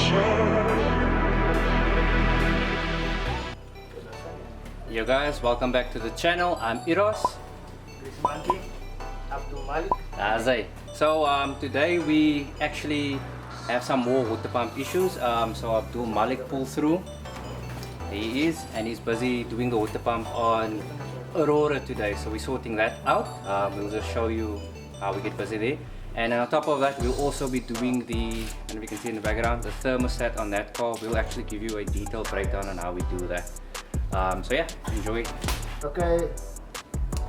Yo guys, welcome back to the channel. I'm Eros. Azay. So today we actually have some more water pump issues. So Abdul Malik pulled through. He is, and he's busy doing the water pump on Aurora today. So we're sorting that out. We'll just show you how we get busy there. And on top of that, we'll also be doing the, and we can see in the background, the thermostat on that car. We'll actually give you a detailed breakdown on how we do that. So yeah, enjoy. Okay,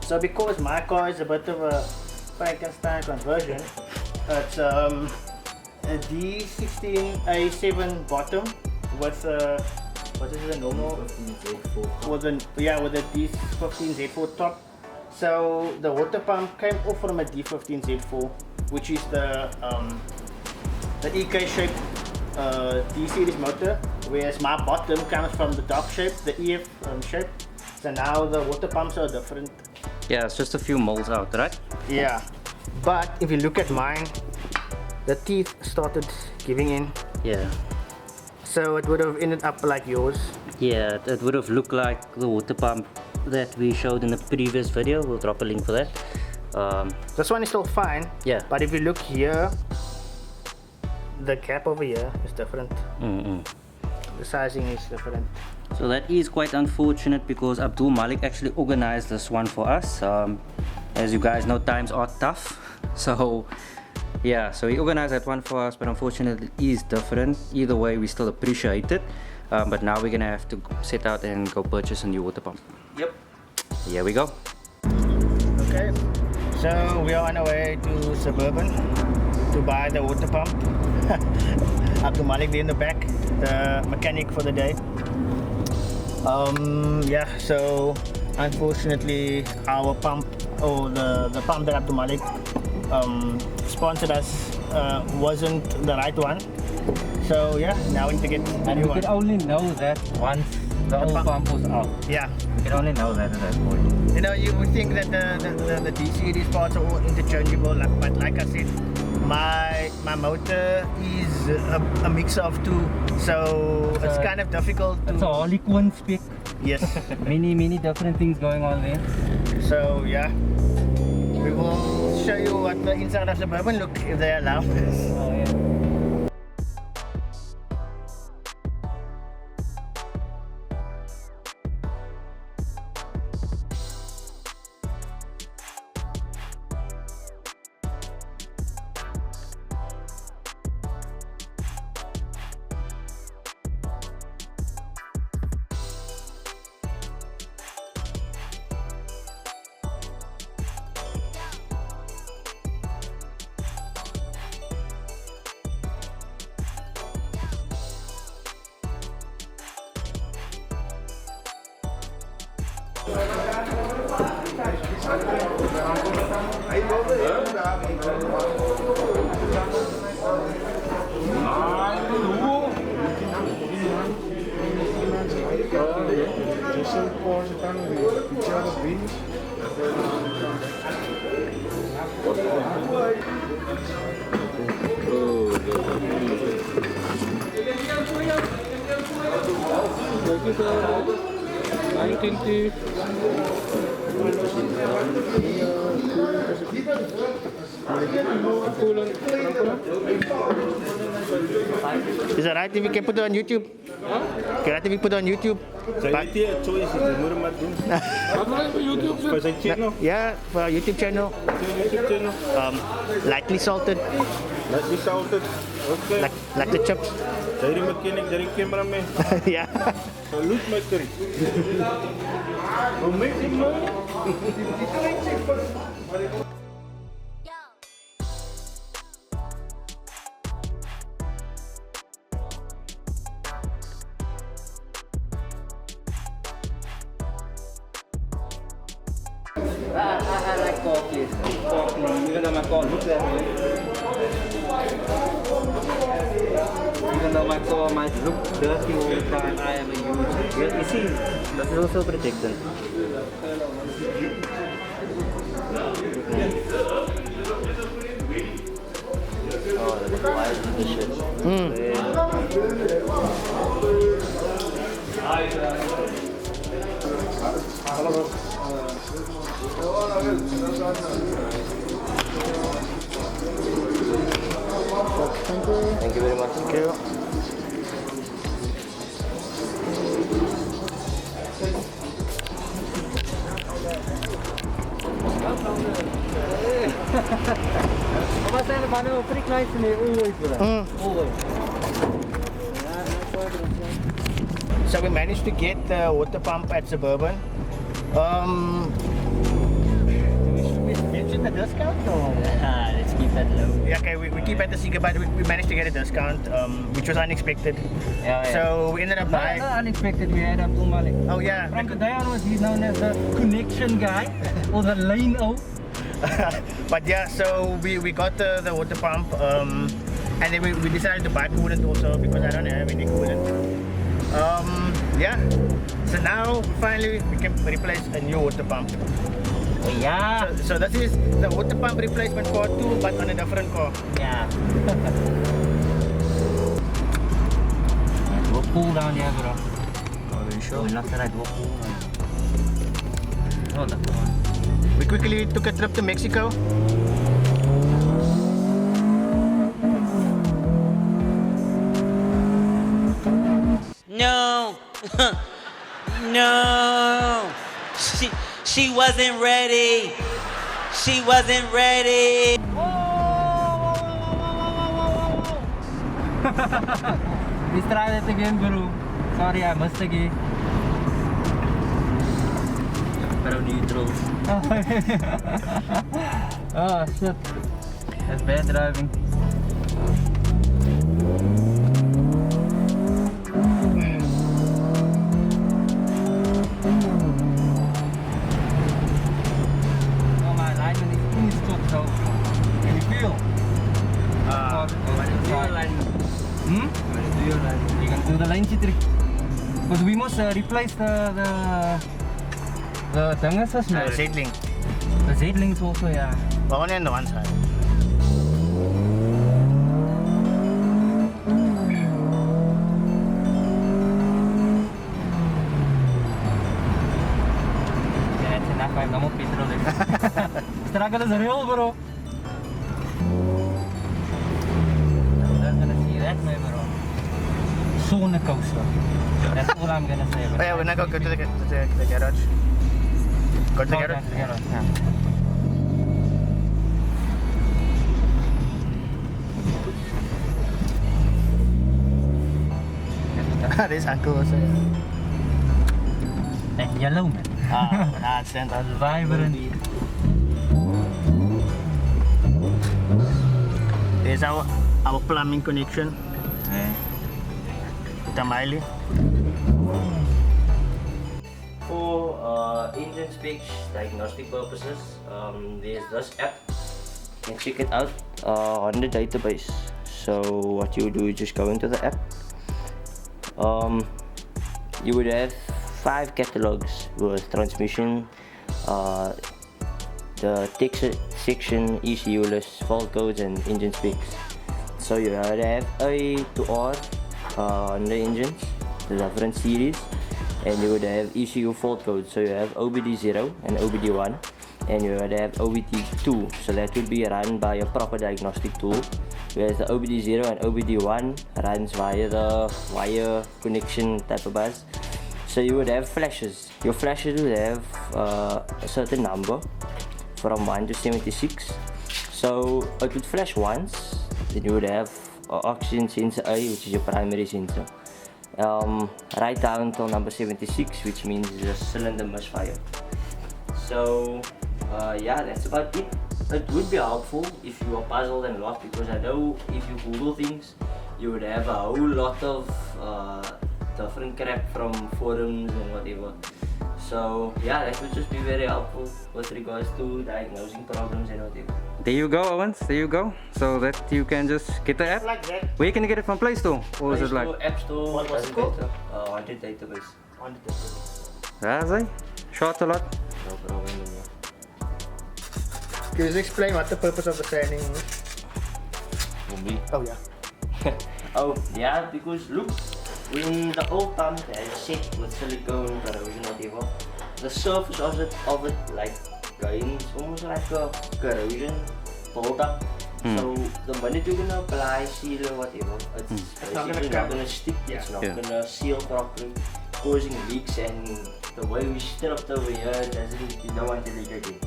so because my car is a bit of a Frankenstein conversion, it's a D16A7 bottom with what is the normal? With a D15Z4 top. So the water pump came off from a D15Z4, which is the EK shape D series motor, whereas my bottom comes from the dog shape, the EF shape. So now the water pumps are different. Yeah, it's just a few moles out, right? Yeah, but if you look at mine, the teeth started giving in. Yeah. So it would have ended up like yours. Yeah, it would have looked like the water pump that we showed in the previous video. We'll drop a link for that. This one is still fine. Yeah. But if you look here, the cap over here is different. The sizing is different. So that is quite unfortunate because Abdul Malik actually organized this one for us. As you guys know, times are tough. So yeah, so he organized that one for us, but unfortunately it is different. Either way, we still appreciate it. But now we're gonna have to set out and go purchase a new water pump. Yep. Here we go. Okay, so we are on our way to Suburban to buy the water pump. Abdul Malik there in the back, the mechanic for the day. Yeah, so unfortunately our pump, or the pump that Abdul Malik sponsored us wasn't the right one. So yeah, now we need to get a new one. You could only know that once the old pump was out. Yeah. You can only know that at that point. You know, you would think that the D series parts are all interchangeable, but like I said, my motor is a mix of two, so it's kind of difficult to... It's a Harley Quinn spec. Yes. many different things going on there. So yeah, we will show you what the inside of Suburban look if they allow this. Oh yeah. Is that right if we can put it on YouTube? Okay, right if we put it on YouTube? Yeah, for our YouTube channel. Lightly salted. Lightly salted. Okay. Like the chips. Jadi mechanic, jadi cameraman. Yeah. Salute my curry. Make it money. I like coffee. Even though my car looks that way. Even though my car might look dirty all the time, I am a huge... You see, this is also protection. Oh, that's why this shit. Thank you very much. Thank you. Wat zijn er maar nou pretty nice in here always, bro. Always. So we managed to get the water pump at Suburban. Should we mention the discount or? Let's keep that low. Yeah, okay, we keep at the Seeker, but we managed to get a discount, which was unexpected. Yeah. So we ended up buying. Not unexpected, we had up to Malik. Oh yeah. From today onwards, he's known as the connection guy or the lane O. But yeah, so we got the water pump, and then we decided to buy coolant also because I don't have any coolant. Yeah. So now finally we can replace a new water pump. Yeah. So this is the water pump replacement for 2, but on a different car. Yeah. We'll pull down here, bro. Are you sure? We'll knock it right, we'll pull down. Oh, that's the one. We quickly took a trip to Mexico. No. No. She wasn't ready. She wasn't ready. Let's try that again, bro. Sorry, I missed again. Pero neutral. Oh shit. That's bad driving. Oh, my alignment is fully stopped, so can you feel? You can do the line trick. But we must replace the thingises, man. Z-Link. The Z-links also, yeah. But only on the one side. Yeah, that's enough. I have no more petrol left. Struggle is real, bro. I'm not gonna see that, my bro. Sauna coaster. That's all I'm gonna say. Oh yeah, we're not going to go to the garage. Go to the garage? Yeah. This uncle also. And yellow, man. That's That's vibrant. There's our plumbing connection. Tamale. For engine specs, diagnostic purposes, there's this app. You can check it out on the database. So what you do is just go into the app. You would have 5 catalogs with transmission, the text section, ECU list, fault codes and engine specs. So you would have A to R on the engines, the different series, and you would have ECU fault codes. So you have OBD0 and OBD1, and you would have OBD2. So that would be run by a proper diagnostic tool, whereas the OBD0 and OBD1 runs via the wire connection type of bus. So you would have flashes. Your flashes would have a certain number from 1 to 76. So it would flash once, then you would have oxygen sensor A, which is your primary sensor. Right down till number 76, which means the cylinder misfire. So yeah, that's about it. It would be helpful if you are puzzled and lost, because I know if you Google things, you would have a whole lot of different crap from forums and whatever. So yeah, that would just be very helpful with regards to diagnosing problems and whatever. There you go, Owens. There you go. So that you can just get the app. Like that. Where can you get it from? Play Store? Or is it like? App Store, What was it called? on the database. On the database. That's it. Short a lot. No problem. Can you just explain what the purpose of the training is? For me. Oh yeah. Oh yeah, because look, when the old pump had set with silicone corrosion whatever, the surface of it like gains almost like a corrosion build-up. So the minute you're gonna apply seal or whatever, it's basically not gonna stick, it's not gonna seal properly, causing leaks, and the way we strip over here doesn't, you don't want to leak again.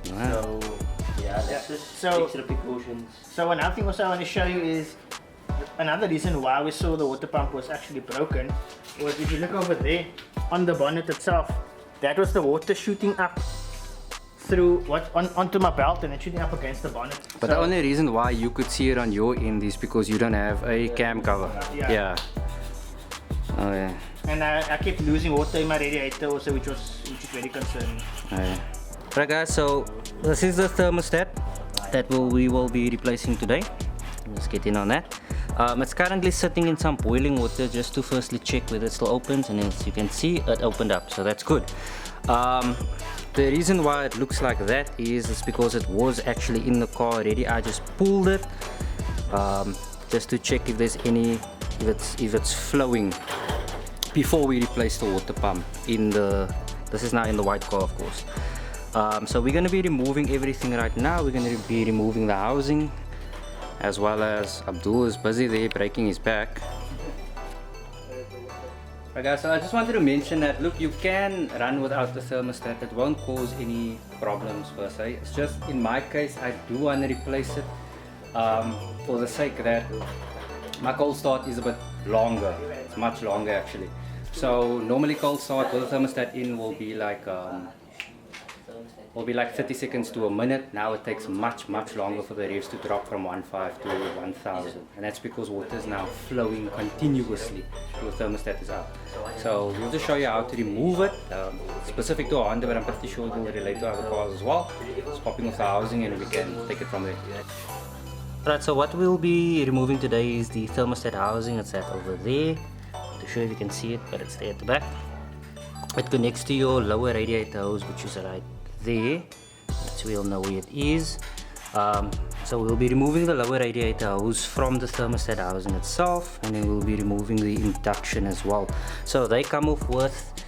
So yeah, that's just extra precautions. So another thing also I want to show you is another reason why we saw the water pump was actually broken was if you look over there on the bonnet itself, that was the water shooting up through onto my belt and then shooting up against the bonnet. But the only reason why you could see it on your end is because you don't have a cam cover. Yeah. Oh yeah. And I kept losing water in my radiator also, which is very concerning. Oh, yeah. Right guys, so this is the thermostat that we will be replacing today. Let's get in on that. It's currently sitting in some boiling water just to firstly check whether it still opens, and as you can see it opened up, so that's good. The reason why it looks like that is because it was actually in the car already. I just pulled it just to check if there's any, if it's flowing before we replace the water pump in the, this is now in the white car of course. So we're going to be removing everything right now. We're going to be removing the housing, as well as Abdul is busy there breaking his back. Right guys, so I just wanted to mention that look, you can run without the thermostat. It won't cause any problems per se. It's just in my case I do want to replace it for the sake that my cold start is a bit longer. It's much longer actually. So normally cold start with the thermostat in will be like 30 seconds to a minute. Now it takes much longer for the revs to drop from 1.5 to 1,000, and that's because water is now flowing continuously. The thermostat is out. So we'll just show you how to remove it. Specific to a Honda, but I'm pretty sure it will relate to other cars as well. Just popping off the housing and we can take it from there. Right, so what we'll be removing today is the thermostat housing. It's that over there. I'm not sure if you can see it, but it's there at the back. It connects to your lower radiator hose, which is right there, so we'll know where it is. So we'll be removing the lower radiator hose from the thermostat housing itself, and then we'll be removing the induction as well. So they come off with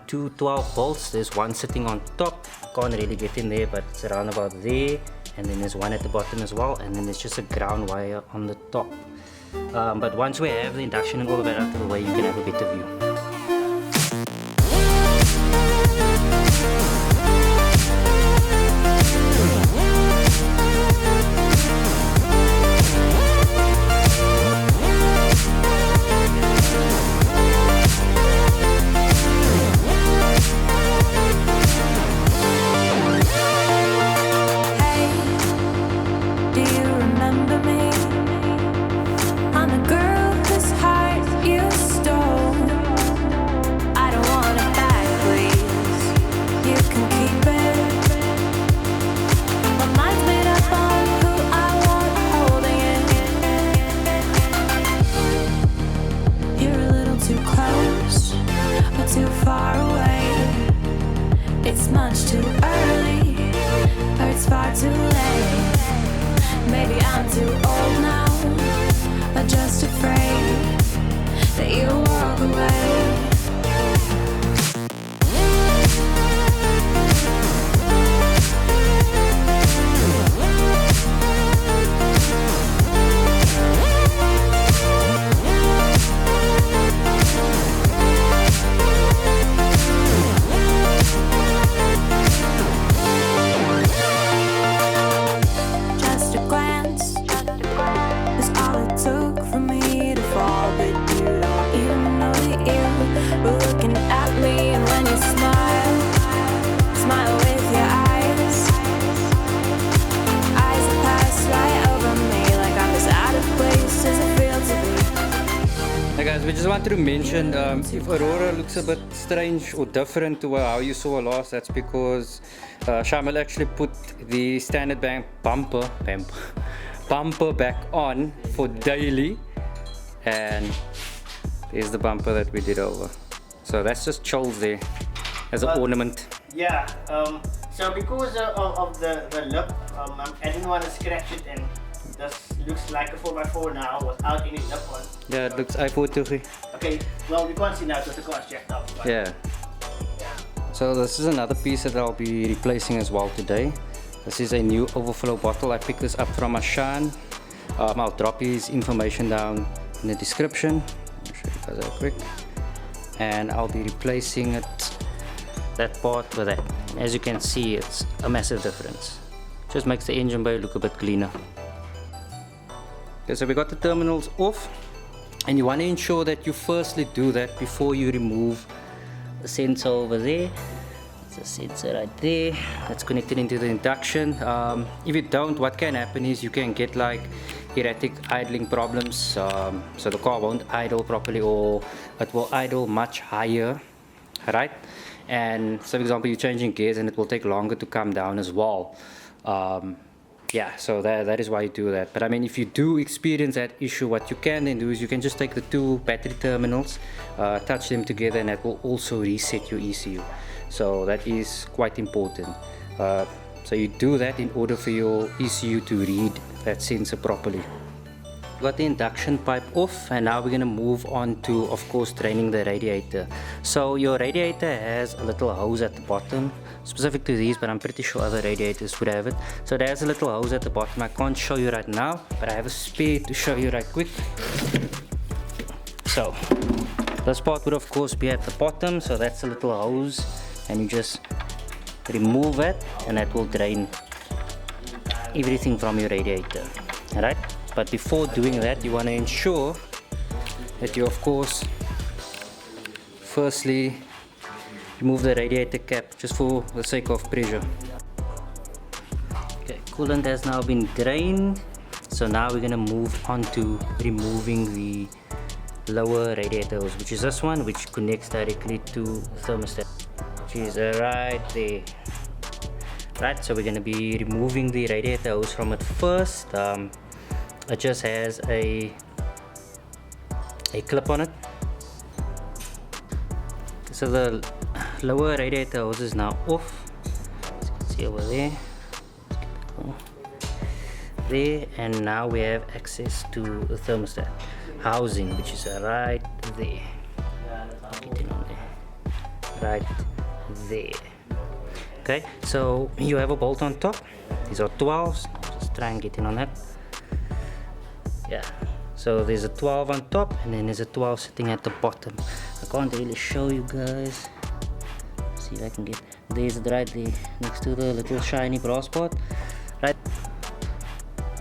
two 12 bolts. There's one sitting on top, can't really get in there, but it's around about there, and then there's one at the bottom as well, and then there's just a ground wire on the top. But once we have the induction and all of that out of the way, you can have a better view. We just wanted to mention if Aurora looks a bit strange or different to how you saw last, that's because Shamil actually put the standard bank bumper back on for daily, and there's the bumper that we did over. So that's just chills there as an ornament. Yeah, so because of the lip, I didn't want to scratch it and This looks like a 4x4 now without any lip on. Yeah, it looks I-43. Okay, well we can't see now because the car is jacked up. But Yeah. So this is another piece that I'll be replacing as well today. This is a new overflow bottle. I picked this up from Ashaan. I'll drop his information down in the description. I'll show you guys that quick. And I'll be replacing it, that part with that. As you can see, it's a massive difference. Just makes the engine bay look a bit cleaner. Okay, so we got the terminals off, and you want to ensure that you firstly do that before you remove the sensor over there. It's a sensor right there that's connected into the induction. If you don't, what can happen is you can get like erratic idling problems. So the car won't idle properly, or it will idle much higher, right? And so for example, you're changing gears and it will take longer to come down as well. Yeah, so that is why you do that. But I mean, if you do experience that issue, what you can then do is you can just take the two battery terminals, touch them together, and that will also reset your ECU. So that is quite important. So you do that in order for your ECU to read that sensor properly. Got the induction pipe off, and now we're going to move on to, of course, draining the radiator. So your radiator has a little hose at the bottom, specific to these, but I'm pretty sure other radiators would have it. So there's a little hose at the bottom. I can't show you right now, but I have a spare to show you right quick. So this part would of course be at the bottom, so that's a little hose, and you just remove it and that will drain everything from your radiator. Alright, but before doing that, you want to ensure that you of course firstly remove the radiator cap, just for the sake of pressure. Okay, coolant has now been drained, so now we're going to move on to removing the lower radiator hose, which is this one, which connects directly to thermostat, which is right there. Right, so we're going to be removing the radiator hose from it first. It just has a clip on it. So the lower radiator hose is now off, as you can see over there. There, and now we have access to the thermostat housing, which is right there. Get in on there. Right there. Okay, so you have a bolt on top. These are 12s. Just try and get in on that. Yeah, so there's a 12 on top, and then there's a 12 sitting at the bottom. I can't really show you guys. See if I can get. There's it right there next to the little shiny brass part. Right.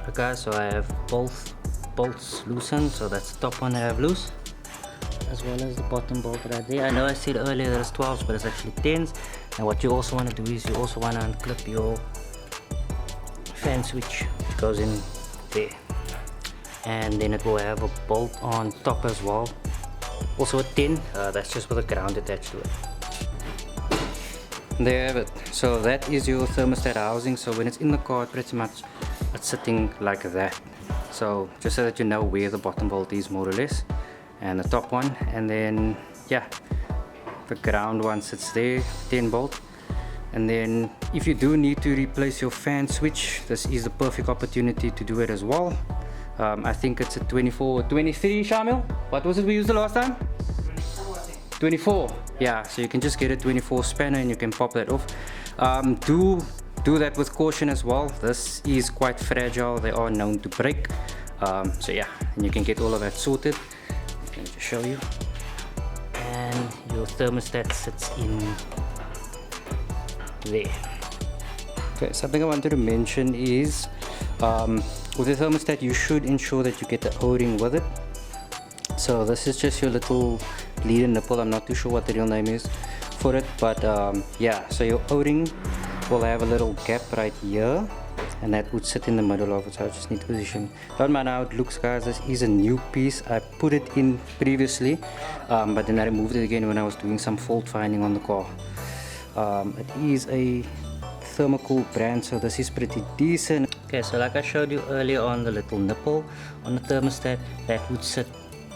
Okay, so I have both bolts loosened. So that's the top one that I have loose, as well as the bottom bolt right there. I know I said earlier that it's 12s, but it's actually 10s. And what you also want to do is you also want to unclip your fan switch, which goes in there, and then it will have a bolt on top as well, also a 10. That's just with a ground attached to it. There you have it. So that is your thermostat housing. So when it's in the car, pretty much it's sitting like that. So just so that you know where the bottom bolt is, more or less, and the top one, and then yeah, the ground one sits there, 10 bolt. And then if you do need to replace your fan switch, this is the perfect opportunity to do it as well. I think it's a 24 or 23, Shamil. What was it we used the last time? 24. Yeah, so you can just get a 24 spanner and you can pop that off. Do that with caution as well. This is quite fragile. They are known to break. So yeah, and you can get all of that sorted. Let me just show you. And your thermostat sits in there. Okay, something I wanted to mention is with the thermostat, you should ensure that you get the O-ring with it. So this is just your little leader nipple. I'm not too sure what the real name is for it, but yeah, so your O-ring will have a little gap right here, and that would sit in the middle of it. So I just need to position. Don't mind how it looks, guys. This is a new piece. I put it in previously, but then I removed it again when I was doing some fault finding on the car. It is a Thermocool brand, so this is pretty decent. Okay, so like I showed you earlier on, the little nipple on the thermostat, that would sit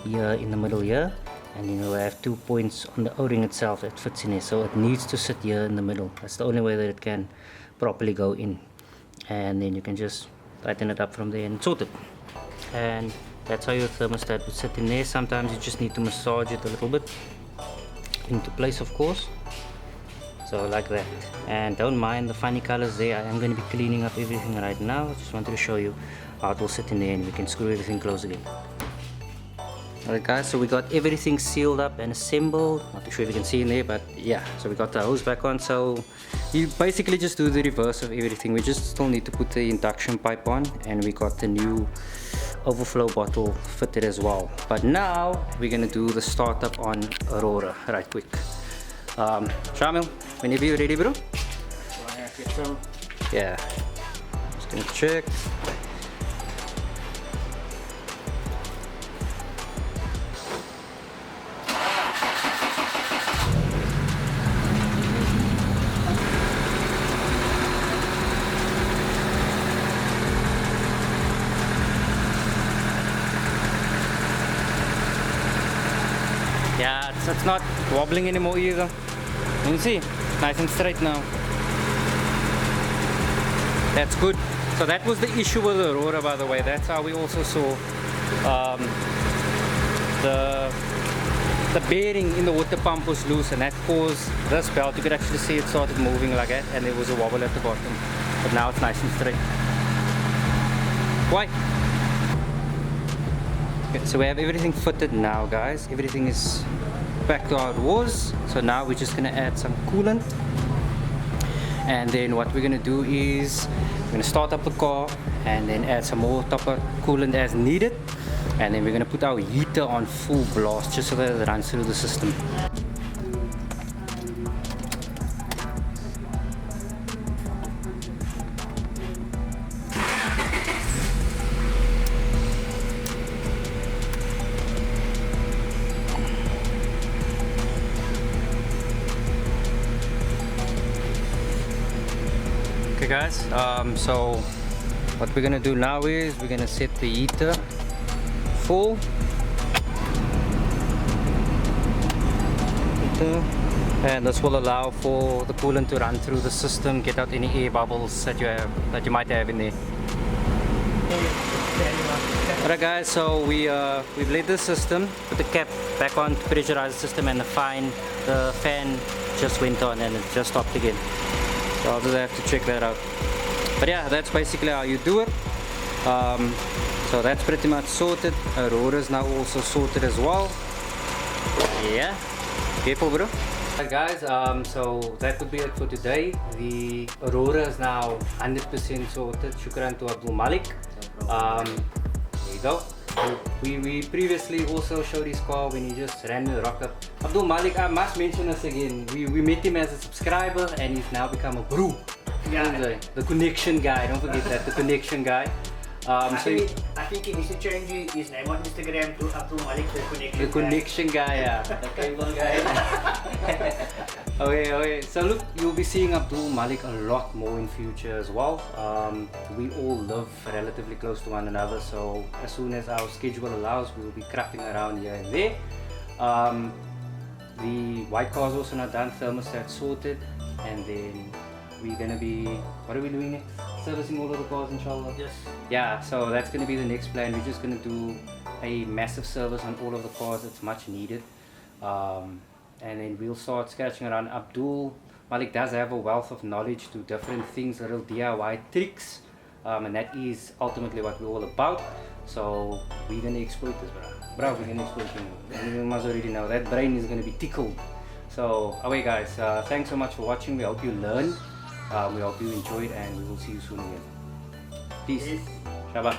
here in the middle here, and then we'll have 2 points on the O-ring itself that fits in here, so it needs to sit here in the middle. That's the only way that it can properly go in. And then you can just tighten it up from there and sort it. And that's how your thermostat would sit in there. Sometimes you just need to massage it a little bit into place, of course, so like that. And don't mind the funny colors there. I am going to be cleaning up everything right now. Just wanted to show you how it will sit in there, and we can screw everything close again. Alright guys, so we got everything sealed up and assembled. Not too sure if you can see in there, but yeah, so we got the hose back on. So you basically just do the reverse of everything. We just still need to put the induction pipe on, and we got the new overflow bottle fitted as well. But now we're gonna do the startup on Aurora right quick. Shamil, whenever you're ready, bro. Yeah, just gonna check. Yeah, it's not wobbling anymore either. You can see, nice and straight now. That's good. So that was the issue with the Aurora, by the way. That's how we also saw the bearing in the water pump was loose, and that caused this belt. You could actually see it started moving like that, and there was a wobble at the bottom. But now it's nice and straight. Why? Okay, so we have everything fitted now, guys. Everything is back to how it was. So now we're just gonna add some coolant, and then what we're gonna do is we're gonna start up the car and then add some more topper coolant as needed, and then we're gonna put our heater on full blast just so that it runs through the system. Okay guys, so what we're gonna do now is we're gonna set the heater full. And this will allow for the coolant to run through the system, get out any air bubbles that you might have in there. Alright guys, so we've laid the system, put the cap back on to pressurize the system, and the fan just went on and it just stopped again. So I'll just have to check that out. But yeah, that's basically how you do it. So that's pretty much sorted. Aurora's now also sorted as well. Yeah, careful bro. Alright guys, so that would be it for today. The Aurora is now 100% sorted. Shukran to Abdul Malik. There you go. We previously also showed his car when he just ran the rock up. Abdul Malik, I must mention this again. We met him as a subscriber, and he's now become a bro. Yeah. The connection guy, don't forget that, the connection guy. I think he needs to change his name on Instagram to Abdul Malik, the connection guy, yeah. The cable guy. Okay, so look, you'll be seeing Abdul Malik a lot more in future as well. We all live relatively close to one another, so as soon as our schedule allows, we'll be crapping around here and there. The white car's also not done, thermostat sorted, and then we're gonna be, what are we doing next? Servicing all of the cars, inshallah. Yes. Yeah, so that's gonna be the next plan. We're just gonna do a massive service on all of the cars. It's much needed, and then we'll start scratching around. Abdul Malik does have a wealth of knowledge to different things, little DIY tricks, and that is ultimately what we're all about. So we're gonna exploit this, bro. We're gonna exploit him. You must already know that brain is gonna be tickled. So away guys, thanks so much for watching. We hope you learned, we hope you enjoyed, and we will see you soon again. Peace. Shabbat.